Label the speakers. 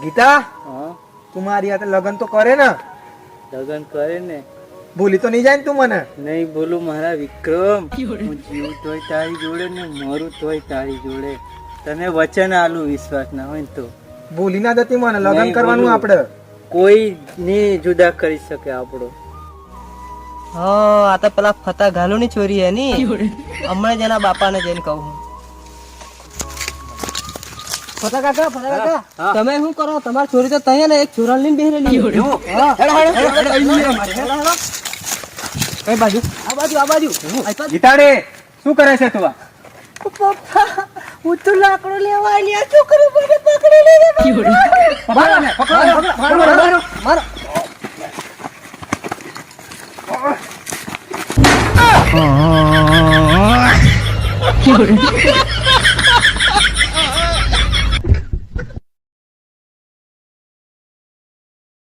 Speaker 1: ગીતા
Speaker 2: હા
Speaker 1: તું મારી હાથે લગન તો કરે ને?
Speaker 2: લગન કરે ને.
Speaker 1: ભૂલી તો નહીં જાય ને તું મને?
Speaker 2: નહીં બોલું મારા વિક્રમ, હું જીવ તોય તારી જોડે ને મરું તોય તારી જોડે. તને વચન આલું, વિશ્વાસ ના હોય ને તો.
Speaker 1: ભૂલી ના જતી મને, લગન
Speaker 2: નહીં
Speaker 1: કરવાનું
Speaker 2: ભૂલું.
Speaker 1: આપડે.
Speaker 2: કોઈ ની જુદા કરી શકે આપણો.
Speaker 3: હા આ તો પેલા ફતા ઘાલુ ની ચોરી હે ની. હમણાં જ એના બાપાને જઈને કહું. ફતા કાકા, ફતા કાકા,
Speaker 2: હા.
Speaker 3: તમે શું કરો? તમારી ચોરી તો તૈયાર ને એક ચોરાલ લઈને બેહી રહેલી. હા. કઈ બાજુ? આ બાજુ, આ બાજુ.
Speaker 1: ગીતા રે શું કરે છે તું?
Speaker 3: પપ્પા હું તો લાકડો લેવા આલી, આ છોકરો મને પકડી